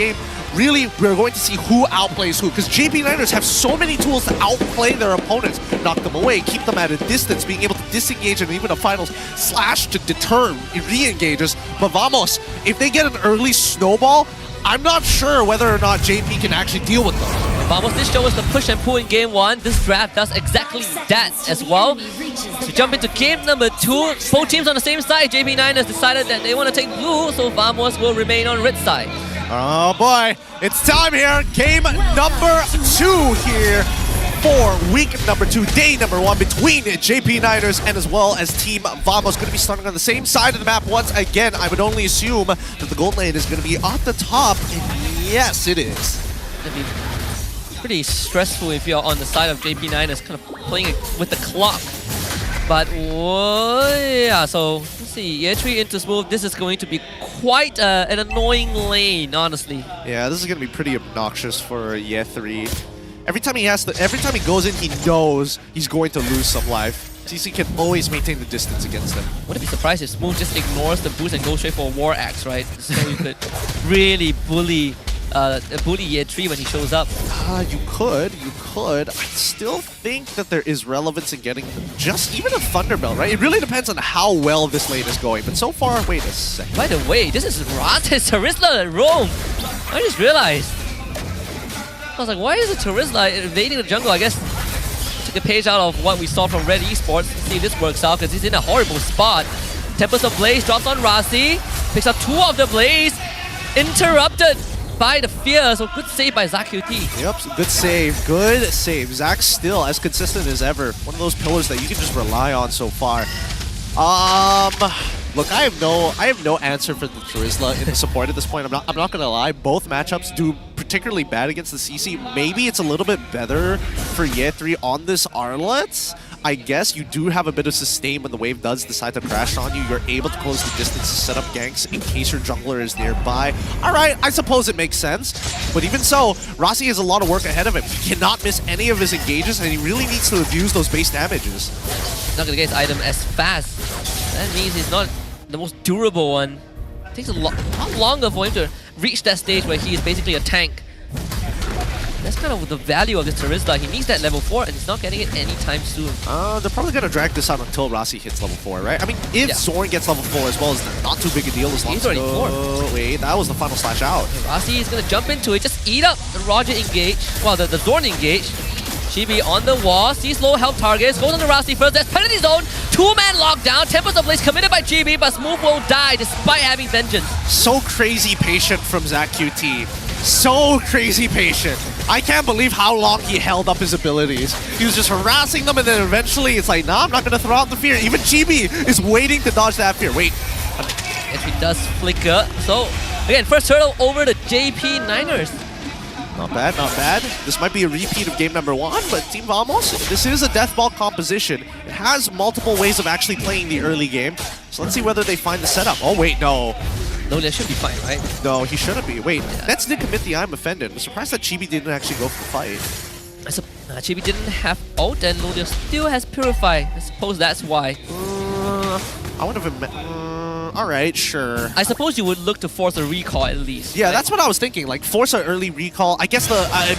game, really, we're going to see who outplays who. Because JP Niners have so many tools to outplay their opponents, knock them away, keep them at a distance, being able to disengage and even a final slash to deter re-engages. But Vamos, if they get an early snowball, I'm not sure whether or not JP can actually deal with them. Vamos did show us the push and pull in game 1. This draft does exactly that as well. To jump into game number 2, both teams on the same side. JP Niners decided that they want to take blue, so Vamos will remain on red side. Oh boy, it's time here. Game number 2 here for week number 2, day number 1 between JP Niners and as well as Team Vamos. Going to be starting on the same side of the map once again. I would only assume that the gold lane is going to be off the top, and yes, it is. It'd be pretty stressful if you're on the side of JP Niners, kind of playing it with the clock. But yeah, so let's see. Ye3 into Smooth. This is going to be quite an annoying lane, honestly. Yeah, this is going to be pretty obnoxious for Ye3. Every time he goes in, he knows he's going to lose some life. CC can always maintain the distance against him. Wouldn't be surprised if Smooth just ignores the boost and goes straight for a War Axe, right? So you could really bully Ye3 when he shows up. You could. I still think that there is relevance in getting just even a Thunderbelt, right? It really depends on how well this lane is going. But so far, wait a second. By the way, this is Raz's Terizla at Rome. I just realized. I was like, why is it Terizla invading the jungle? I guess took a page out of what we saw from Red Esports. See if this works out, because he's in a horrible spot. Tempest of Blaze drops on Razi. Picks up 2 of the Blaze. Interrupted by the Fear, so good save by ZachQT. Yep, good save, good save. Zach's still as consistent as ever. One of those pillars that you can just rely on so far. Look, I have no answer for the Terizla in the support at this point. I'm not gonna lie. Both matchups do particularly bad against the CC. Maybe it's a little bit better for Ye3 on this Arlet. I guess you do have a bit of sustain when the wave does decide to crash on you. You're able to close the distance to set up ganks in case your jungler is nearby. Alright, I suppose it makes sense. But even so, Rossi has a lot of work ahead of him. He cannot miss any of his engages, and he really needs to abuse those base damages. He's not going to get his item as fast. That means he's not the most durable one. It takes a lot longer for him to reach that stage where he is basically a tank. That's kind of the value of this Terizla. He needs that level 4 and he's not getting it anytime soon. They're probably going to drag this out until Rossi hits level 4, right? I mean, if Zorn gets level 4 as well, it's not too big a deal as long as... He's already 4. Oh, wait, that was the final slash out. Rossi is going to jump into it, just eat up the Roger engage. Well, the Zorn engage. Chibi on the wall, sees low health targets, goes on the Rossi first. There's penalty zone, 2-man lockdown. Tempest of Blaze committed by Chibi, but Smooth will die despite having Vengeance. So crazy patient from ZachQT. So crazy patient. I can't believe how long he held up his abilities. He was just harassing them, and then eventually it's like, nah, I'm not going to throw out the fear. Even Chibi is waiting to dodge that fear. Wait. If he does flicker. So, again, first turtle over to JP Niners. Not bad, not bad. This might be a repeat of game number 1, but Team Vamos, this is a deathball composition. It has multiple ways of actually playing the early game. So let's see whether they find the setup. Oh, wait, no. No, that should be fine, right? No, he shouldn't be. Wait, Nets did commit the I'm offended. I'm surprised that Chibi didn't actually go for the fight. Chibi didn't have ult and Lodia still has Purify. I suppose that's why. I would have... Alright, sure. I suppose you would look to force a recall at least. Yeah, that's what I was thinking. Like, force an early recall. I guess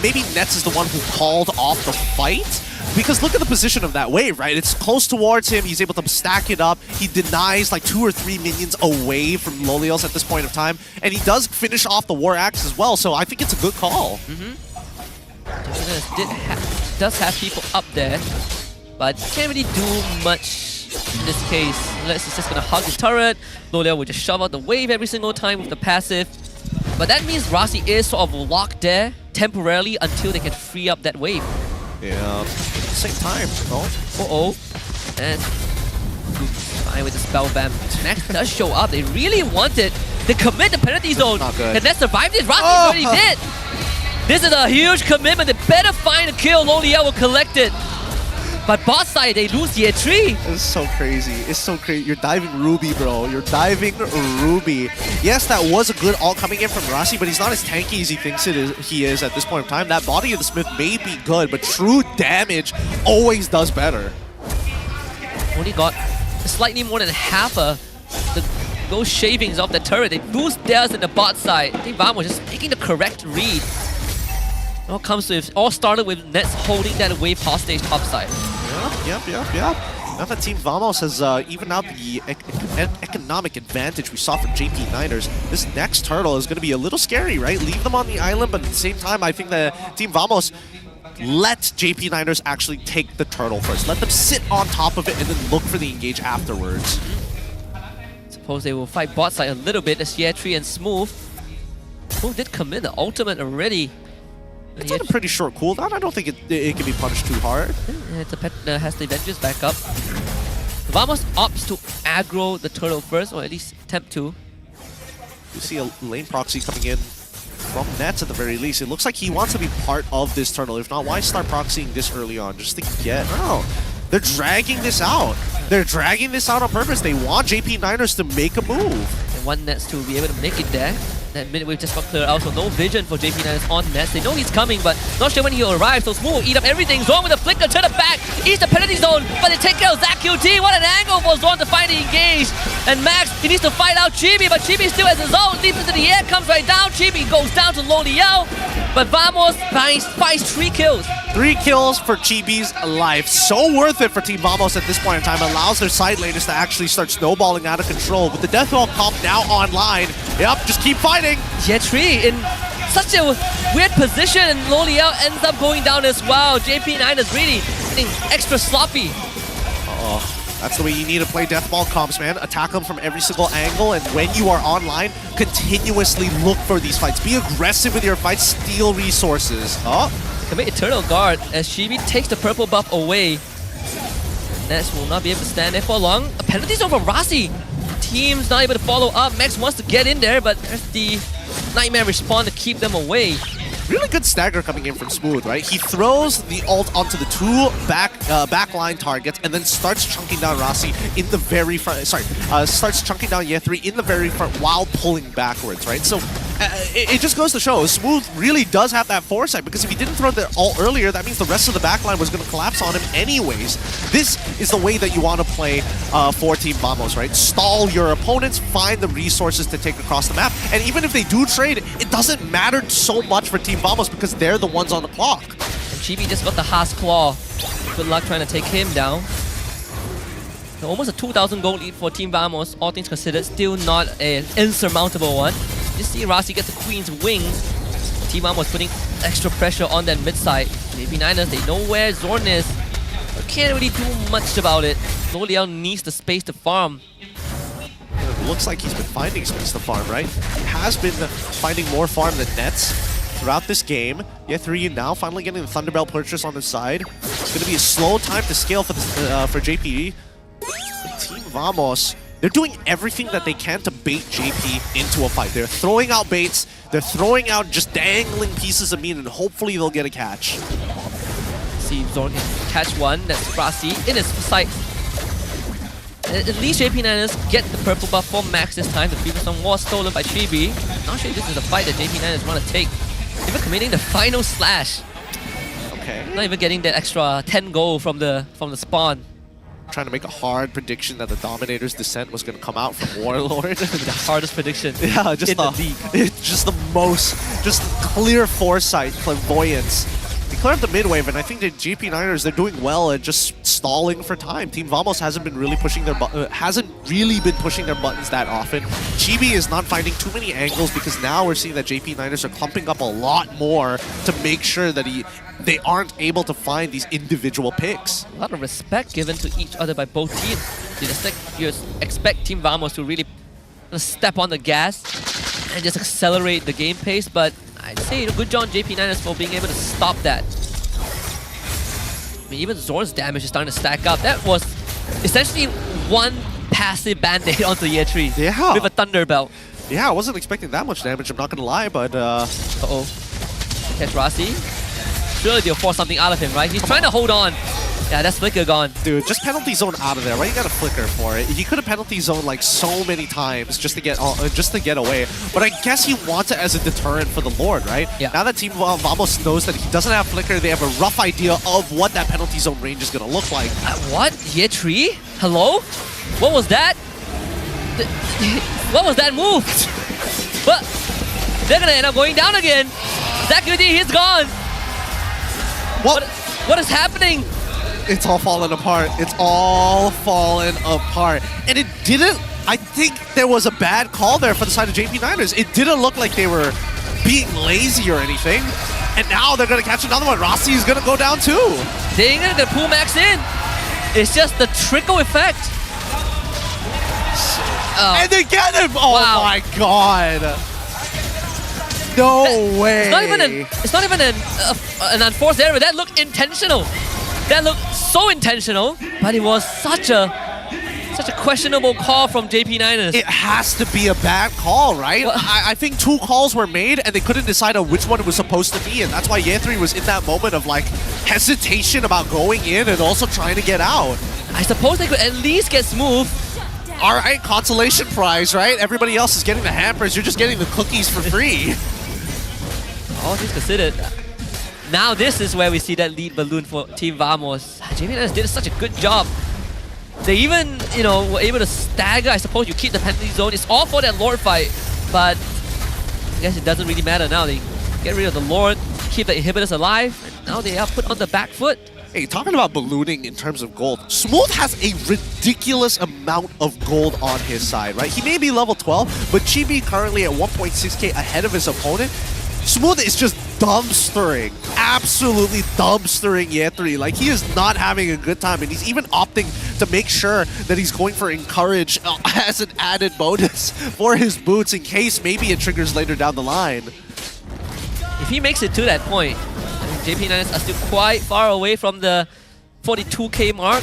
maybe Nets is the one who called off the fight. Because look at the position of that wave, right? It's close towards him. He's able to stack it up. He denies like 2 or 3 minions away from Lolios at this point of time. And he does finish off the War Axe as well. So I think it's a good call. Does have people up there. But can't really do much in this case. Unless he's just going to hug the turret. Lolio will just shove out the wave every single time with the passive. But that means Rossi is sort of locked there temporarily until they can free up that wave. Yeah, at the same time. And fine with the spell vamp. Next does show up. They really wanted to commit the penalty zone. Not good. And let's survive this. Rossi already did. This is a huge commitment. They better find a kill. Loliel will collect it. But bot side, they lose Ye3. It's so crazy. It's so crazy. You're diving Ruby, bro. You're diving Ruby. Yes, that was a good ult coming in from Rossi, but he's not as tanky as he thinks he is at this point in time. That body of the Smith may be good, but true damage always does better. Only got slightly more than half the go shavings off the turret. They boost theirs in the bot side. I think Vamos just making the correct read. It all started with Nets holding that wave hostage top side. Yep. Now that Team Vamos has evened out the economic advantage we saw from JP Niners, this next turtle is going to be a little scary, right? Leave them on the island, but at the same time, I think that Team Vamos let JP Niners actually take the turtle first. Let them sit on top of it and then look for the engage afterwards. Suppose they will fight bot side a little bit as Yetri and Smooth. Smooth did commit the ultimate already. It's on a pretty short cooldown. I don't think it can be punished too hard. Yeah, the pet has the Avengers back up. Vamos opts to aggro the turtle first, or at least attempt to. You see a lane proxy coming in from Nets at the very least. It looks like he wants to be part of this turtle. If not, why start proxying this early on? Just to get... Oh, they're dragging this out. They're dragging this out on purpose. They want JP Niners to make a move. They want Nets to be able to make it there. That mid wave just got cleared out, so no vision for JP Niners on Nets. They know he's coming, but not sure when he'll arrive, so Smooth will eat up everything. Zorn with a flicker to the back, eats the penalty zone, but they take care of ZachQT. What an angle for Zorn to finally engage. And Max, he needs to fight out Chibi, but Chibi still has his own. Deep into the air, comes right down. Chibi goes down to Loliao, but Vamos finds 3 kills. 3 kills for Chibi's life. So worth it for Team Vamos at this point in time. Allows their side laners to actually start snowballing out of control. With the Deathwell comp now online, yep, just keep fighting. Yetri in such a weird position, and Loliao ends up going down as well. JP Niners really getting extra sloppy. That's the way you need to play Deathball comps, man. Attack them from every single angle, and when you are online, continuously look for these fights. Be aggressive with your fights, steal resources. Commit Eternal Guard as Chibi takes the purple buff away. Nets will not be able to stand there for long. A penalty zone for Rasi. Team's not able to follow up. Max wants to get in there, but there's the Nightmare respawn to keep them away. Really good stagger coming in from Smooth, right? He throws the ult onto the 2 backline targets and then starts chunking down Rasi in the very front. Starts chunking down Yetri in the very front while pulling backwards, right? So it just goes to show Smooth really does have that foresight, because if he didn't throw the ult earlier, that means the rest of the backline was going to collapse on him anyways. This is the way that you want to play for Team Vamos, right? Stall your opponents, find the resources to take across the map, and even if they do trade, it doesn't matter so much for Team Vamos because they're the ones on the clock. And Chibi just got the Haas Claw. Good luck trying to take him down. So almost a 2,000 gold lead for Team Vamos, all things considered, still not an insurmountable one. You see Rasi gets the Queen's Wings. Team Vamos putting extra pressure on that mid side. JP Niners, they know where Zorn is, but can't really do much about it. Loliao needs the space to farm. It looks like he's been finding space to farm, right? He has been finding more farm than Nets throughout this game. Yetri now finally getting the Thunderbelt purchase on his side. It's going to be a slow time to scale for JP. Team Vamos, they're doing everything that they can to bait JP into a fight. They're throwing out baits, they're throwing out just dangling pieces of meat, and hopefully they'll get a catch. See if Zorn can catch one. That's Rasi in his sight. At least JP Niners get the purple buff for Max this time. The previous one was stolen by Chibi. Not sure if this is a fight that JP Niners want to take. Even committing the final slash. Okay. Not even getting that extra 10 gold from the spawn. Trying to make a hard prediction that the Dominator's Descent was going to come out from Warlord. The hardest prediction Yeah, just in the league. It's just the most, just clear foresight, clairvoyance. They clear up the mid wave, and I think the JP Niners, they're doing well at just stalling for time. Team Vamos hasn't really been pushing their buttons that often. Chibi is not finding too many angles because now we're seeing that JP Niners are clumping up a lot more to make sure that they aren't able to find these individual picks. A lot of respect given to each other by both teams. You expect Team Vamos to really step on the gas and just accelerate the game pace, but I'd say good job JP Niners for being able to stop that. I mean, even Zorn's damage is starting to stack up. That was essentially one passive band-aid onto Yetri with a Thunderbelt. Yeah, I wasn't expecting that much damage, I'm not gonna lie, but Uh-oh. Catch Rasi. Surely they'll force something out of him, right? He's trying to hold on. Yeah, that's Flicker gone. Dude, just penalty zone out of there. Why you got a Flicker for it? He could have penalty zoned like so many times just to get away. But I guess he wants it as a deterrent for the Lord, right? Yeah. Now that Team Vamos knows that he doesn't have Flicker, they have a rough idea of what that penalty zone range is gonna look like. What? Yetri? Hello? What was that? What was that move? But they're gonna end up going down again. ZaQT, he's gone. What is happening? It's all falling apart. It's all falling apart. And it didn't, I think there was a bad call there for the side of JP9ers. It didn't look like they were being lazy or anything. And now they're gonna catch another one. Rossi is gonna go down too. They ain't gonna pull Max in. It's just the trickle effect. And they get him! Oh Wow. my god. No way. It's not even an unforced error. That looked intentional. That looked so intentional, but it was such a questionable call from JP9ers. It has to be a bad call, right? Well, I think 2 calls were made and they couldn't decide on which one it was supposed to be, and that's why Ye3 was in that moment of like hesitation about going in and also trying to get out. I suppose they could at least get Smooth. All right, consolation prize, right? Everybody else is getting the hampers. You're just getting the cookies for free. All things considered. Now this is where we see that lead balloon for Team Vamos. JP9ers did such a good job. They even, were able to stagger. I suppose you keep the penalty zone. It's all for that Lord fight, but I guess it doesn't really matter now. They get rid of the Lord, keep the inhibitors alive, and now they are put on the back foot. Hey, talking about ballooning in terms of gold, Smooth has a ridiculous amount of gold on his side, right? He may be level 12, but Chibi currently at 1.6k ahead of his opponent. Smooth is just dumpstering, absolutely dumpstering Ye3. Like, he is not having a good time, and he's even opting to make sure that he's going for Encourage as an added bonus for his boots in case maybe it triggers later down the line. If he makes it to that point, JP9ers are still quite far away from the 42k mark.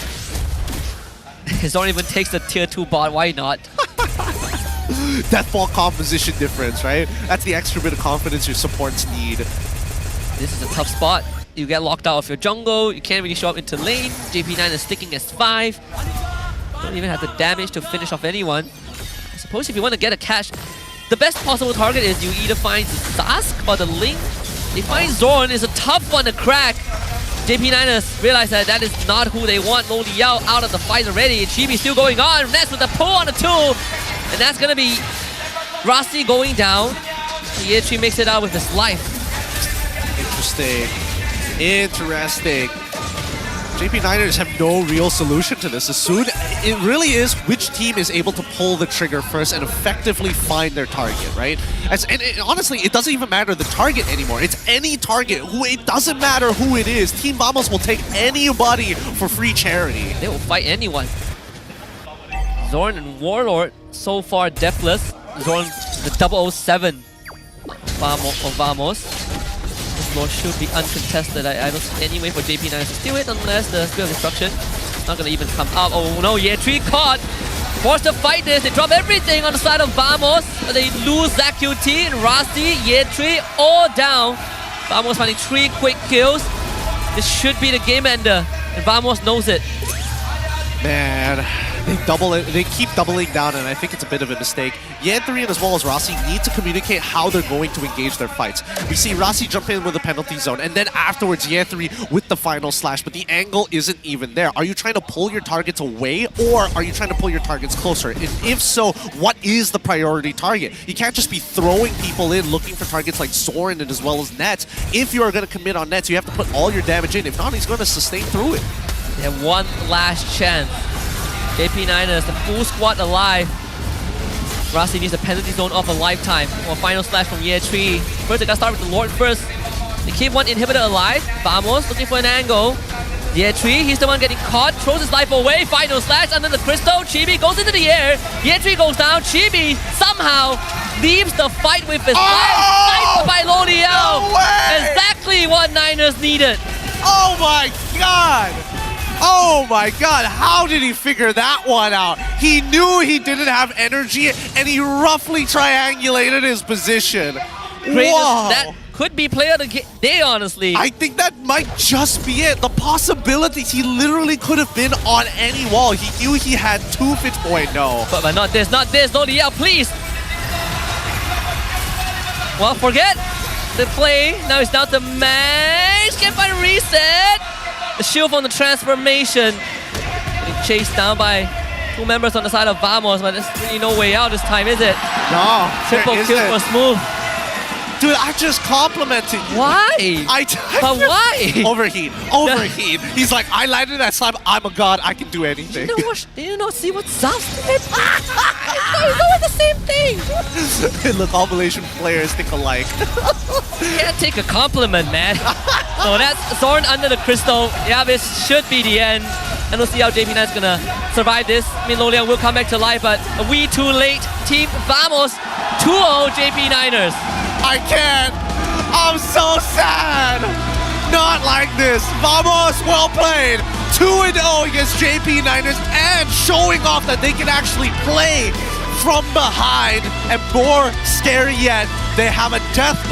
Zoran even takes the tier 2 bot, why not? Deathball composition difference, right? That's the extra bit of confidence your supports need. This is a tough spot. You get locked out of your jungle, you can't really show up into lane. JP9 is sticking as 5. Don't even have the damage to finish off anyone. I suppose if you want to get a catch, the best possible target is you either find Zask or the Link. They find Zoran is a tough one to crack. JP9ers realize that is not who they want. Lo Liao out of the fight already. Chibi still going on. Ness with the pull on the 2. And that's going to be Rossi going down. Ye3 makes it out with his life. Interesting. JP9ers have no real solution to this. As soon, it really is which team is able to pull the trigger first and effectively find their target, right? Honestly, it doesn't even matter the target anymore. It's any target. It doesn't matter who it is. Team Vamos will take anybody for free charity. They will fight anyone. Zoran and Warlord so far deathless. Zoran the 007 of Vamos. This Lord should be uncontested. I don't see any way for JP9 to steal it unless the Spirit of Destruction is not going to even come out. Oh no, Ye3 caught. Forced to fight this. They drop everything on the side of Vamos. They lose ZaQT and Rossi, Ye3 all down. Vamos finding 3 quick kills. This should be the game ender, and Vamos knows it. Man, they keep doubling down, and I think it's a bit of a mistake. Ye3 and as well as Rossi need to communicate how they're going to engage their fights. We see Rossi jump in with the penalty zone, and then afterwards Ye3 with the final slash, but the angle isn't even there. Are you trying to pull your targets away, or are you trying to pull your targets closer? And if so, what is the priority target? You can't just be throwing people in looking for targets like Zoran and as well as Nets. If you are going to commit on Nets, you have to put all your damage in. If not, he's going to sustain through it. They have one last chance. JP9ers, the full squad alive. Rossi needs a penalty zone of a lifetime. Or final slash from Ye3. First, they gotta start with the Lord first. They keep one inhibitor alive. Vamos looking for an angle. Ye3, he's the one getting caught. Throws his life away. Final slash under the crystal. Chibi goes into the air. Ye3 goes down. Chibi somehow leaves the fight with his life. Sniped by Lo Liao. No way! Exactly what Niners needed. Oh my god! Oh my god, how did he figure that one out? He knew he didn't have energy, and he roughly triangulated his position. Whoa. That could be player of the day, honestly. I think that might just be it. The possibilities, he literally could have been on any wall. He knew he had 2 fits. Boy, no. But not this, not this. Lo Liao, please. Well, forget the play. Now it's down to Max. Can't find a reset. The shield from the transformation. Getting chased down by 2 members on the side of Vamos, but there's really no way out this time, is it? No, Triple there kill for isn't. Smooth. Dude, I just complimented you. Why? But why? Overheat. He's like, I landed that slam. I'm a god. I can do anything. Did you not see what Zafs did? It's always the same thing. Look, all Malaysian players think alike. You can't take a compliment, man. So that's Zorn under the crystal. Yeah, this should be the end. And we'll see how JP9 is gonna survive this. I mean, Loliang will come back to life, but we too late. Team Vamos 2-0 JP9ers. I can't. I'm so sad. Not like this. Vamos, well played. 2-0 against JP9ers and showing off that they can actually play from behind. And more scary yet, they have a death ball.